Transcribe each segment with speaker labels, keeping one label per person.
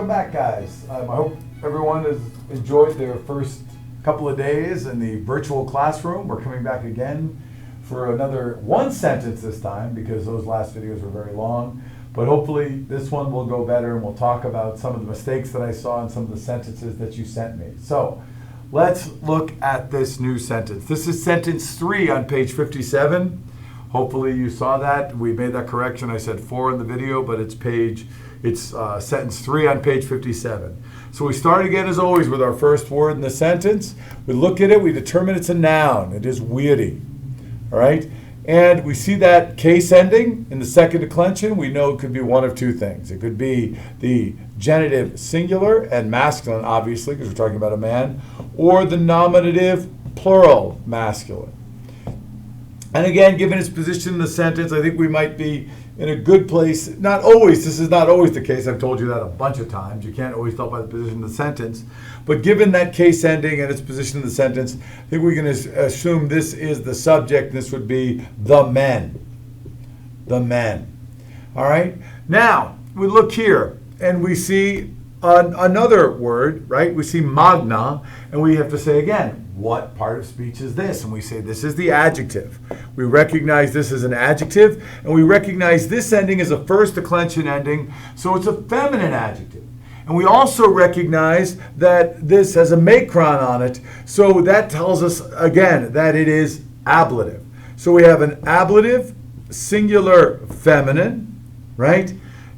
Speaker 1: welcome back, guys. I hope everyone has enjoyed their first couple of days in the virtual classroom. We're coming back again for another one sentence this time because those last videos were very long. But hopefully this one will go better and we'll talk about some of the mistakes that I saw and some of the sentences that you sent me. So let's look at this new sentence. This is sentence 3 on page 57. Hopefully you saw that. We made that correction. I said 4 in the video, but it's sentence 3 on page 57. So we start again as always with our first word in the sentence. We look at it, we determine it's a noun. It is weirdy. All right? And we see that case ending in the second declension. We know it could be one of two things. It could be the genitive singular and masculine, obviously, because we're talking about a man, or the nominative plural masculine. And again, given its position in the sentence, I think we might be in a good place. Not always, this is not always the case. I've told you that a bunch of times. You can't always tell by the position of the sentence. But given that case ending and its position in the sentence, I think we can assume this is the subject. This would be the men. The men. All right? Now, we look here and we see another word, right? We see magna, and we have to say again, what part of speech is this? And we say this is the adjective. We recognize this as an adjective, and we recognize this ending as a first declension ending, so it's a feminine adjective. And we also recognize that this has a macron on it, so that tells us, again, that it is ablative. So we have an ablative, singular feminine, right?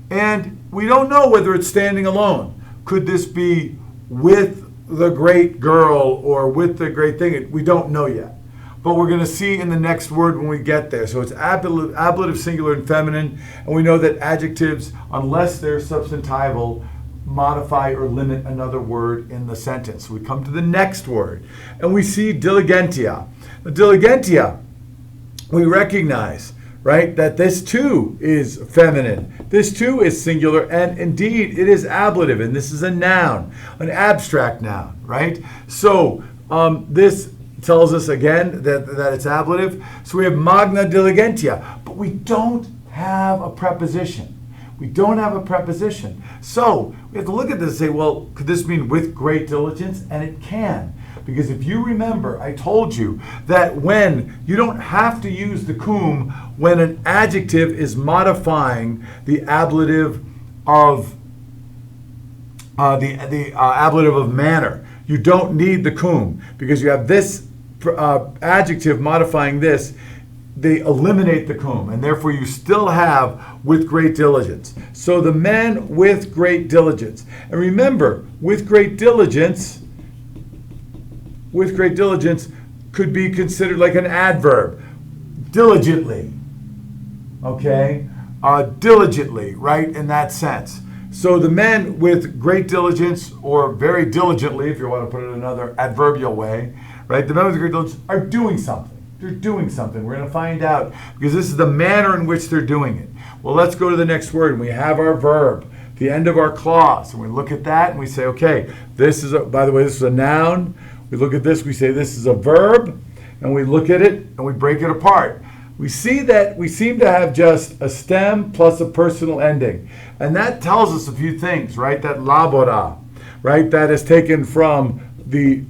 Speaker 1: And we don't know whether it's standing alone. Could this be with the great girl or with the great thing? We don't know yet. But we're going to see in the next word when we get there. So it's ablative, singular, and feminine. And we know that adjectives, unless they're substantival, modify or limit another word in the sentence. We come to the next word. And we see diligentia. The diligentia, we recognize, right, that this too is feminine. This too is singular, and indeed it is ablative, and this is a noun, an abstract noun, right? So this tells us again that it's ablative. So we have magna diligentia, but we don't have a preposition. We don't have a preposition. So we have to look at this and say, well, could this mean with great diligence? And it can. Because if you remember, I told you that when you don't have to use the cum when an adjective is modifying the ablative of ablative of manner. You don't need the cum because you have this adjective modifying this. They eliminate the cum, and therefore you still have with great diligence. So the men with great diligence. And remember, with great diligence could be considered like an adverb. Diligently. Okay? Diligently, right? In that sense. So the men with great diligence, or very diligently, if you want to put it in another adverbial way, right? The men with great diligence are doing something. They're doing something. We're going to find out because this is the manner in which they're doing it. Well, let's go to the next word. And we have our verb, the end of our clause. And we look at that and we say, okay, this is, by the way, this is a noun. We look at this, we say this is a verb. And we look at it and we break it apart. We see that we seem to have just a stem plus a personal ending. And that tells us a few things, right? That labora, right? That is taken from the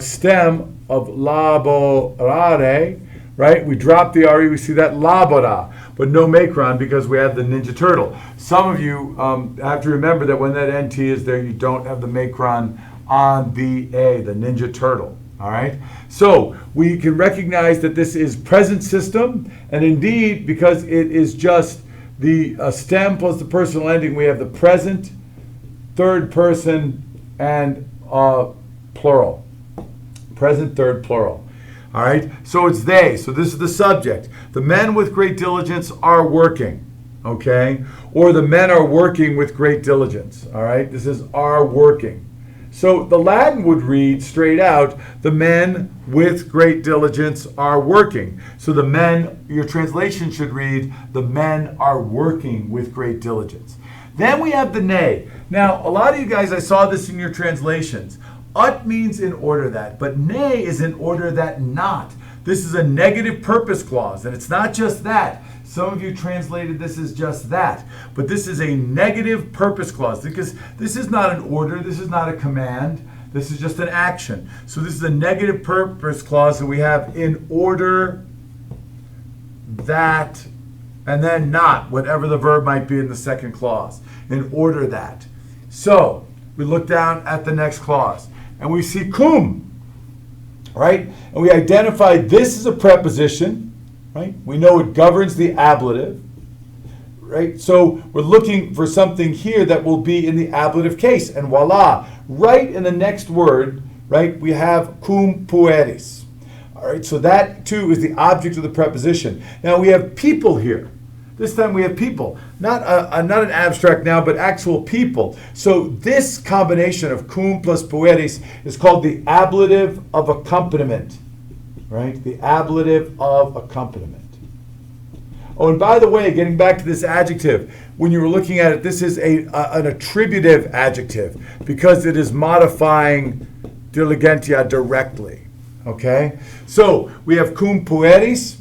Speaker 1: stem of laborare, right? We drop the RE, we see that labora, but no macron because we have the Ninja Turtle. Some of you have to remember that when that NT is there, you don't have the macron on the A, the Ninja Turtle, all right? So we can recognize that this is present system, and indeed, because it is just the stem plus the personal ending, we have the present, third person, and plural. Present, third, plural. All right? So it's they. So this is the subject. The men with great diligence are working. Okay? Or the men are working with great diligence. All right? This is are working. So the Latin would read straight out, the men with great diligence are working. So the men, your translation should read, the men are working with great diligence. Then we have the ne. Now, a lot of you guys, I saw this in your translations. Ut means in order that, but ne is in order that not. this is a negative purpose clause, and it's not just that. Some of you translated this as just that, but this is a negative purpose clause because this is not an order, this is not a command, this is just an action. So this is a negative purpose clause that we have in order that, and then not, whatever the verb might be in the second clause, in order that. So we look down at the next clause and we see cum, right? And we identify this as a preposition, right? We know it governs the ablative, right? So we're looking for something here that will be in the ablative case, and voila, right in the next word, right, we have cum pueris. All right, so that too is the object of the preposition. Now we have people here. This time we have people, not an abstract noun, but actual people. So this combination of cum plus pueris is called the ablative of accompaniment, right? The ablative of accompaniment. Oh, and by the way, getting back to this adjective, when you were looking at it, this is an attributive adjective because it is modifying diligentia directly, okay? So we have cum pueris,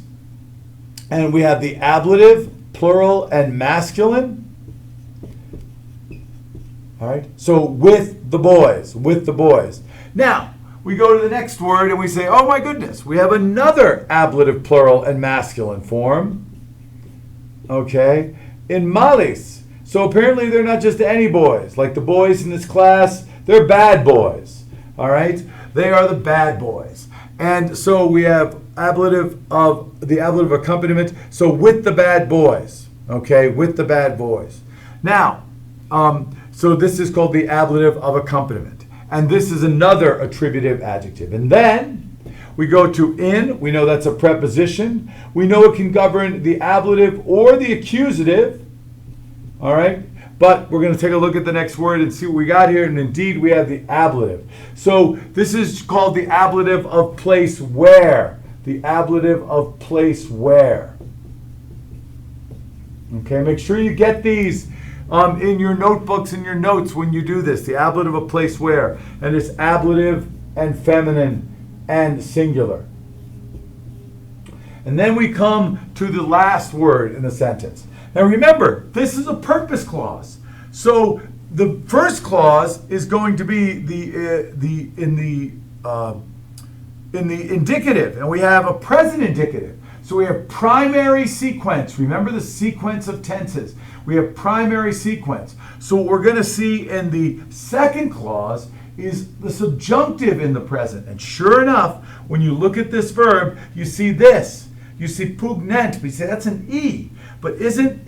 Speaker 1: and we have the ablative, plural and masculine. All right, so with the boys, with the boys. Now, we go to the next word and we say, oh my goodness, we have another ablative, plural and masculine form. Okay, in malis. So apparently they're not just any boys. Like the boys in this class, they're bad boys. All right, they are the bad boys. And so we have the ablative accompaniment, so with the bad boys, okay, with the bad boys. Now, so this is called the ablative of accompaniment, and this is another attributive adjective. And then we go to in, we know that's a preposition, we know it can govern the ablative or the accusative, all right? But we're going to take a look at the next word and see what we got here. And indeed, we have the ablative. So this is called the ablative of place where. The ablative of place where. Okay, make sure you get these in your notebooks and your notes when you do this. The ablative of place where. And it's ablative and feminine and singular. And then we come to the last word in the sentence. Now remember, this is a purpose clause. So the first clause is going to be in the indicative, and we have a present indicative. So we have primary sequence. Remember the sequence of tenses. We have primary sequence. So what we're going to see in the second clause is the subjunctive in the present. And sure enough, when you look at this verb, you see this. You see pugnent. We say that's an E. But isn't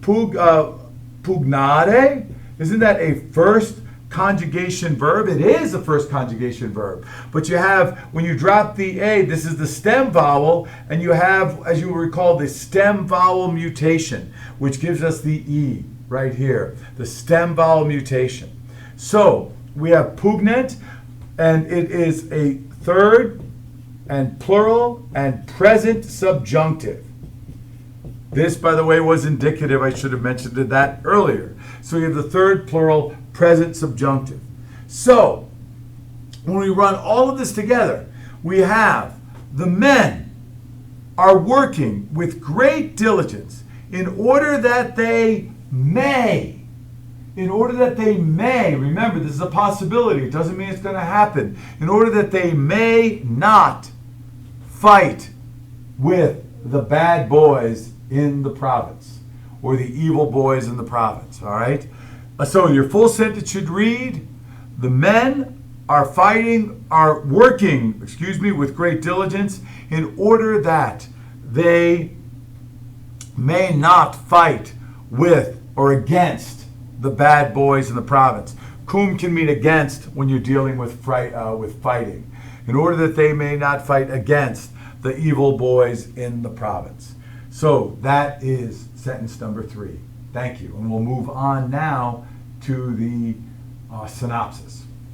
Speaker 1: pugnare? Isn't that a first conjugation verb? It is a first conjugation verb. But you have, when you drop the A, this is the stem vowel, and you have, as you recall, the stem vowel mutation, which gives us the E right here, the stem vowel mutation. So we have pugnant, and it is a third and plural and present subjunctive. This, by the way, was indicative. I should have mentioned that earlier. So you have the third plural present subjunctive. So when we run all of this together, we have the men are working with great diligence in order that they may. In order that they may, remember this is a possibility, it doesn't mean it's going to happen. In order that they may not fight with the bad boys in the province, or the evil boys in the province, all right? So your full sentence should read, the men are working with great diligence in order that they may not fight with or against the bad boys in the province. Cum can mean against when you're dealing with fighting. In order that they may not fight against the evil boys in the province. So that is sentence number 3. Thank you. And we'll move on now to the synopsis.